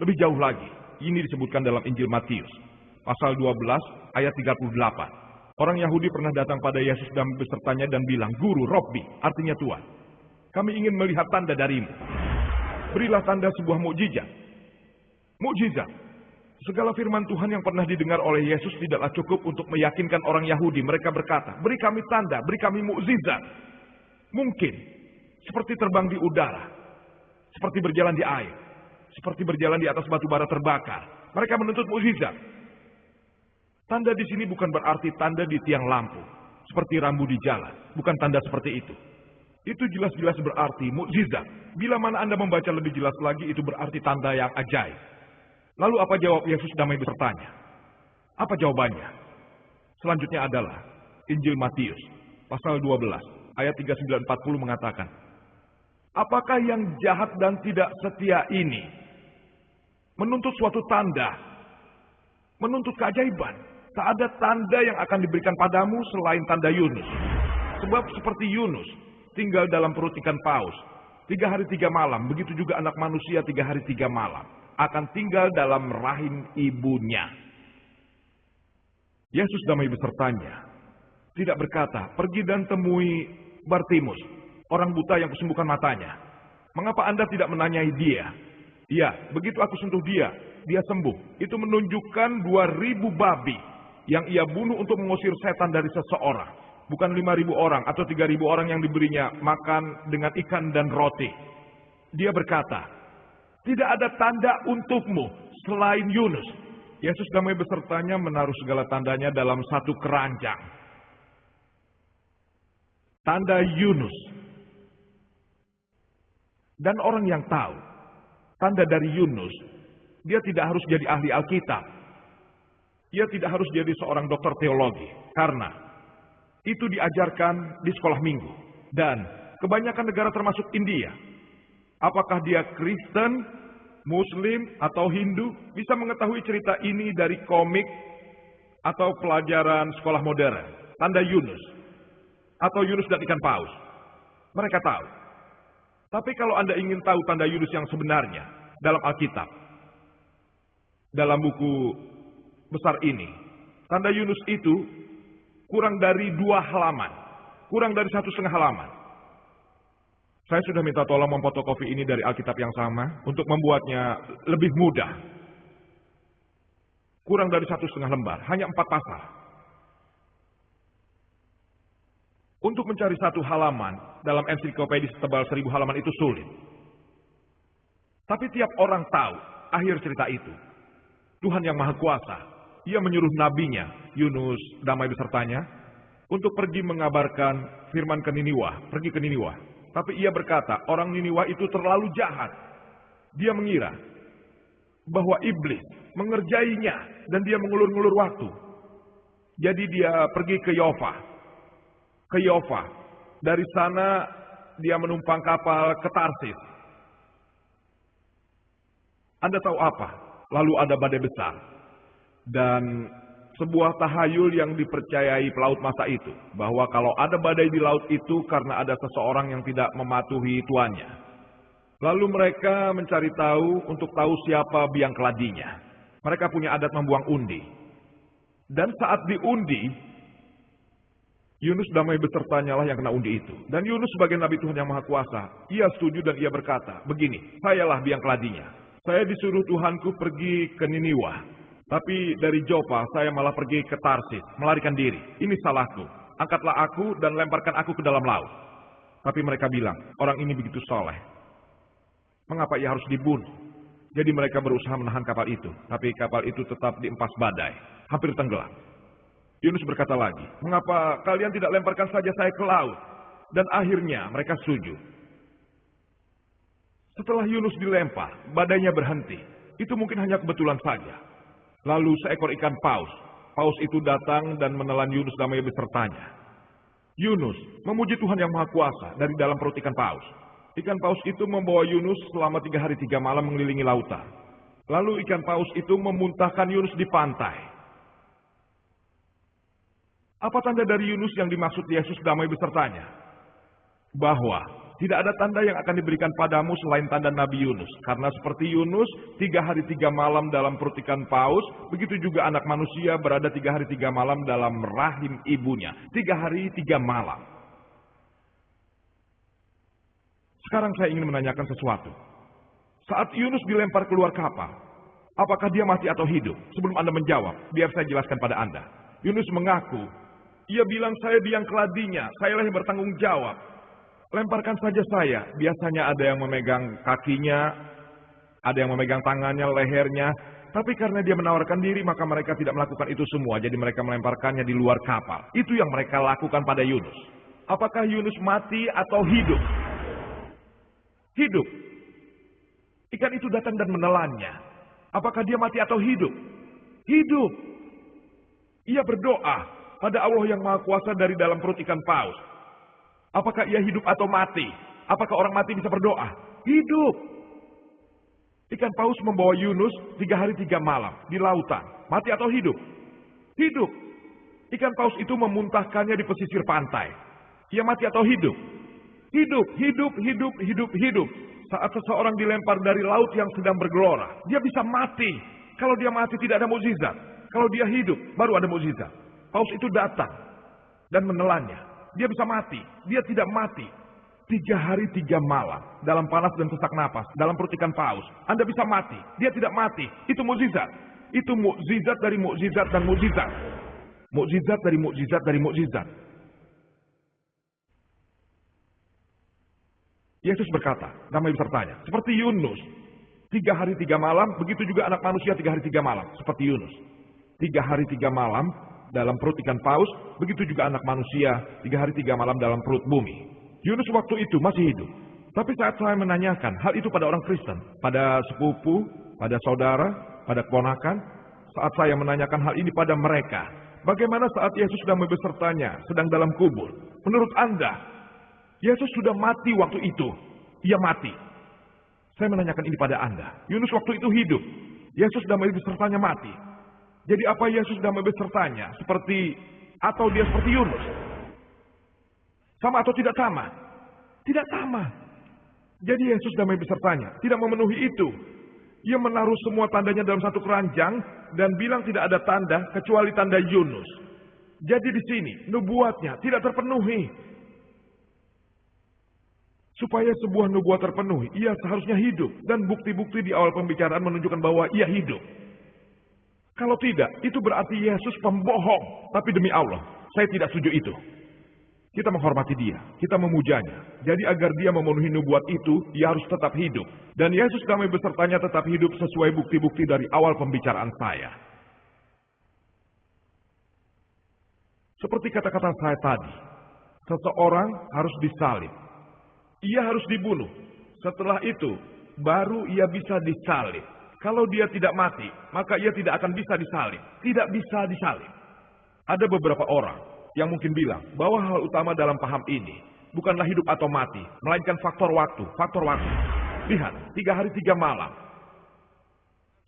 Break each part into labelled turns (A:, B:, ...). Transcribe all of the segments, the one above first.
A: Lebih jauh lagi, ini disebutkan dalam Injil Matius, pasal 12 ayat 38. Orang Yahudi pernah datang pada Yesus dan besertanya dan bilang, "Guru, Robbi," artinya Tuhan, "kami ingin melihat tanda darimu. Berilah tanda sebuah mukjizat." Mukjizat. Segala firman Tuhan yang pernah didengar oleh Yesus tidaklah cukup untuk meyakinkan orang Yahudi. Mereka berkata, "Beri kami tanda, beri kami mukjizat." Mungkin seperti terbang di udara, seperti berjalan di air, seperti berjalan di atas batu bara terbakar. Mereka menuntut mukjizat. Tanda di sini bukan berarti tanda di tiang lampu, seperti rambu di jalan. Bukan tanda seperti itu. Itu jelas-jelas berarti mukjizat. Bila mana Anda membaca lebih jelas lagi, itu berarti tanda yang ajaib. Lalu apa jawab Yesus damai besertanya? Apa jawabannya? Selanjutnya adalah Injil Matius, pasal 12, ayat 39-40 mengatakan, "Apakah yang jahat dan tidak setia ini menuntut suatu tanda, menuntut keajaiban? Tak ada tanda yang akan diberikan padamu selain tanda Yunus. Sebab seperti Yunus tinggal dalam perut ikan paus 3 hari 3 malam, begitu juga anak manusia 3 hari 3 malam akan tinggal dalam rahim ibunya." Yesus damai besertanya tidak berkata, "Pergi dan temui Bartimus, orang buta yang kusembuhkan matanya. Mengapa Anda tidak menanyai dia? Ya, begitu aku sentuh dia, dia sembuh." Itu menunjukkan 2.000 babi yang ia bunuh untuk mengusir setan dari seseorang. Bukan 5.000 orang atau 3.000 orang yang diberinya makan dengan ikan dan roti. Dia berkata, "Tidak ada tanda untukmu selain Yunus." Yesus damai besertanya menaruh segala tandanya dalam satu keranjang. Tanda Yunus. Dan orang yang tahu tanda dari Yunus, dia tidak harus jadi ahli Alkitab. Ia tidak harus jadi seorang dokter teologi, karena itu diajarkan di sekolah minggu. Dan kebanyakan negara termasuk India, apakah dia Kristen, Muslim, atau Hindu, bisa mengetahui cerita ini dari komik atau pelajaran sekolah modern. Tanda Yunus, atau Yunus dan ikan paus. Mereka tahu. Tapi kalau Anda ingin tahu tanda Yunus yang sebenarnya dalam Alkitab, dalam buku besar ini, tanda Yunus itu kurang dari 2 halaman, kurang dari 1,5 halaman. Saya sudah minta tolong memfotokopi ini dari Alkitab yang sama untuk membuatnya lebih mudah. Kurang dari 1,5 lembar, hanya 4 pasal. Untuk mencari 1 halaman dalam ensiklopedia setebal 1.000 halaman itu sulit. Tapi tiap orang tahu akhir cerita itu. Tuhan yang Maha Kuasa, Ia menyuruh nabinya, Yunus damai besertanya, untuk pergi mengabarkan firman ke Niniwa, pergi ke Niniwa. Tapi ia berkata, orang Niniwa itu terlalu jahat. Dia mengira bahwa iblis mengerjainya dan dia mengulur-ngulur waktu. Jadi dia pergi ke Yofa. Ke Yofa. Dari sana dia menumpang kapal ke Tarsis. Anda tahu apa? Lalu ada badai besar. Dan sebuah tahayul yang dipercayai pelaut masa itu, bahwa kalau ada badai di laut itu karena ada seseorang yang tidak mematuhi tuannya. Lalu mereka mencari tahu untuk tahu siapa biang keladinya. Mereka punya adat membuang undi. Dan saat diundi, Yunus damai besertanya lah yang kena undi itu. Dan Yunus sebagai Nabi Tuhan yang Maha Kuasa, ia setuju dan ia berkata, "Begini, sayalah biang keladinya. Saya disuruh Tuhanku pergi ke Niniwa. Tapi dari Jopa saya malah pergi ke Tarsis, melarikan diri. Ini salahku. Angkatlah aku dan lemparkan aku ke dalam laut." Tapi mereka bilang, "Orang ini begitu soleh. Mengapa ia harus dibunuh?" Jadi mereka berusaha menahan kapal itu. Tapi kapal itu tetap diempas badai, hampir tenggelam. Yunus berkata lagi, "Mengapa kalian tidak lemparkan saja saya ke laut?" Dan akhirnya mereka setuju. Setelah Yunus dilempar, badainya berhenti. Itu mungkin hanya kebetulan saja. Lalu seekor ikan paus. Paus itu datang dan menelan Yunus damai besertanya. Yunus memuji Tuhan yang Maha Kuasa dari dalam perut ikan paus. Ikan paus itu membawa Yunus selama 3 hari 3 malam mengelilingi lautan. Lalu ikan paus itu memuntahkan Yunus di pantai. Apa tanda dari Yunus yang dimaksud Yesus damai besertanya? Bahwa Tidak ada tanda yang akan diberikan padamu selain tanda Nabi Yunus. Karena seperti Yunus, 3 hari 3 malam dalam perut ikan paus, begitu juga anak manusia berada 3 hari 3 malam dalam rahim ibunya. 3 hari 3 malam. Sekarang saya ingin menanyakan sesuatu. Saat Yunus dilempar keluar kapal, apakah dia mati atau hidup? Sebelum Anda menjawab, biar saya jelaskan pada Anda. Yunus mengaku, ia bilang saya biang keladinya, sayalah yang bertanggung jawab. Lemparkan saja saya. Biasanya ada yang memegang kakinya, ada yang memegang tangannya, lehernya. Tapi karena dia menawarkan diri, maka mereka tidak melakukan itu semua. Jadi mereka melemparkannya di luar kapal. Itu yang mereka lakukan pada Yunus. Apakah Yunus mati atau hidup? Hidup. Ikan itu datang dan menelannya. Apakah dia mati atau hidup? Hidup. Ia berdoa pada Allah yang Maha Kuasa dari dalam perut ikan paus. Apakah ia hidup atau mati? Apakah orang mati bisa berdoa? Hidup. Ikan paus membawa Yunus 3 hari 3 malam di lautan. Mati atau hidup? Hidup. Ikan paus itu memuntahkannya di pesisir pantai. Ia mati atau hidup? Hidup, hidup, hidup, hidup, hidup. Saat seseorang dilempar dari laut yang sedang bergelora, dia bisa mati. Kalau dia mati tidak ada mukjizat. Kalau dia hidup, baru ada mukjizat. Paus itu datang dan menelannya. Dia bisa mati, dia tidak mati. 3 hari 3 malam, dalam panas dan sesak napas, dalam perut ikan paus. Anda bisa mati, dia tidak mati. Itu mukjizat. Itu mukjizat dari mukjizat dan mukjizat. Mukjizat dari mukjizat dari mukjizat. Yesus berkata, damai besertanya, seperti Yunus. 3 hari 3 malam, begitu juga anak manusia 3 hari 3 malam, seperti Yunus. 3 hari 3 malam, dalam perut ikan paus, begitu juga anak manusia 3 hari 3 malam dalam perut bumi. Yunus waktu itu masih hidup. Tapi saat saya menanyakan hal itu pada orang Kristen, pada sepupu, pada saudara, pada keponakan, saat saya menanyakan hal ini pada mereka, bagaimana saat Yesus sedang besertanya, sedang dalam kubur? Menurut Anda, Yesus sudah mati waktu itu. Ia mati. Saya menanyakan ini pada Anda. Yunus waktu itu hidup. Yesus sedang besertanya mati. Jadi apa Yesus sedang besertanya? Atau dia seperti Yunus? Sama atau tidak sama? Tidak sama. Jadi Yesus sedang besertanya. Tidak memenuhi itu. Ia menaruh semua tandanya dalam satu keranjang dan bilang tidak ada tanda kecuali tanda Yunus. Jadi di sini nubuatnya tidak terpenuhi. Supaya sebuah nubuat terpenuhi, ia seharusnya hidup. Dan bukti-bukti di awal pembicaraan menunjukkan bahwa ia hidup. Kalau tidak, itu berarti Yesus pembohong. Tapi demi Allah, saya tidak setuju itu. Kita menghormati dia, kita memujanya. Jadi agar dia memenuhi nubuat itu, ia harus tetap hidup. Dan Yesus kami besertanya tetap hidup sesuai bukti-bukti dari awal pembicaraan saya. Seperti kata-kata saya tadi, seseorang harus disalib. Ia harus dibunuh. Setelah itu, baru ia bisa disalib. Kalau dia tidak mati, maka ia tidak akan bisa disalib. Tidak bisa disalib. Ada beberapa orang yang mungkin bilang bahwa hal utama dalam paham ini bukanlah hidup atau mati, melainkan faktor waktu. Faktor waktu. Lihat, 3 hari 3 malam.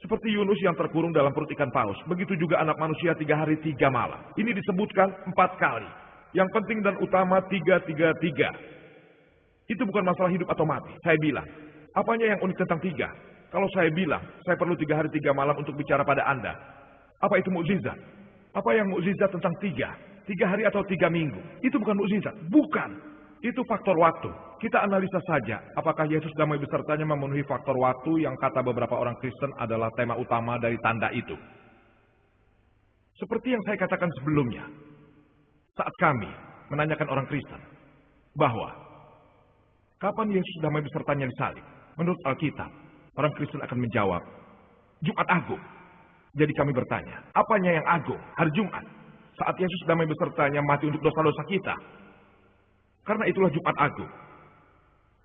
A: Seperti Yunus yang terkurung dalam perut ikan paus, begitu juga anak manusia 3 hari 3 malam. Ini disebutkan 4 kali. Yang penting dan utama 3-3-3. Itu bukan masalah hidup atau mati. Saya bilang, apanya yang unik tentang 3? Kalau saya bilang, saya perlu 3 hari 3 malam untuk bicara pada Anda. Apa itu mukjizat? Apa yang mukjizat tentang 3? 3 hari atau 3 minggu? Itu bukan mukjizat. Bukan. Itu faktor waktu. Kita analisa saja, apakah Yesus damai besertanya memenuhi faktor waktu yang kata beberapa orang Kristen adalah tema utama dari tanda itu. Seperti yang saya katakan sebelumnya, saat kami menanyakan orang Kristen, bahwa kapan Yesus damai besertanya disalib? Menurut Alkitab, orang Kristen akan menjawab, Jumat Agung. Jadi kami bertanya, apanya yang agung? Hari Jumat. Saat Yesus damai besertanya mati untuk dosa-dosa kita. Karena itulah Jumat Agung.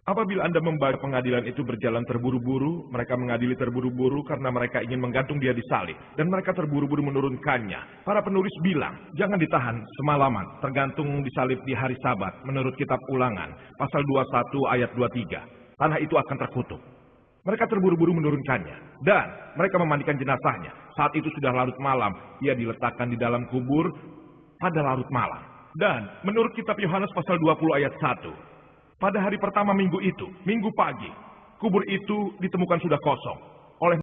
A: Apabila Anda membaca pengadilan itu berjalan terburu-buru, mereka mengadili terburu-buru karena mereka ingin menggantung dia di salib. Dan mereka terburu-buru menurunkannya. Para penulis bilang, jangan ditahan semalaman, tergantung disalib di hari Sabat, menurut kitab Ulangan, pasal 21 ayat 23. Tanah itu akan terkutuk. Mereka terburu-buru menurunkannya. Dan mereka memandikan jenazahnya. Saat itu sudah larut malam, ia diletakkan di dalam kubur pada larut malam. Dan menurut kitab Yohanes pasal 20 ayat 1, Pada hari pertama minggu itu, minggu pagi, kubur itu ditemukan sudah kosong. Oleh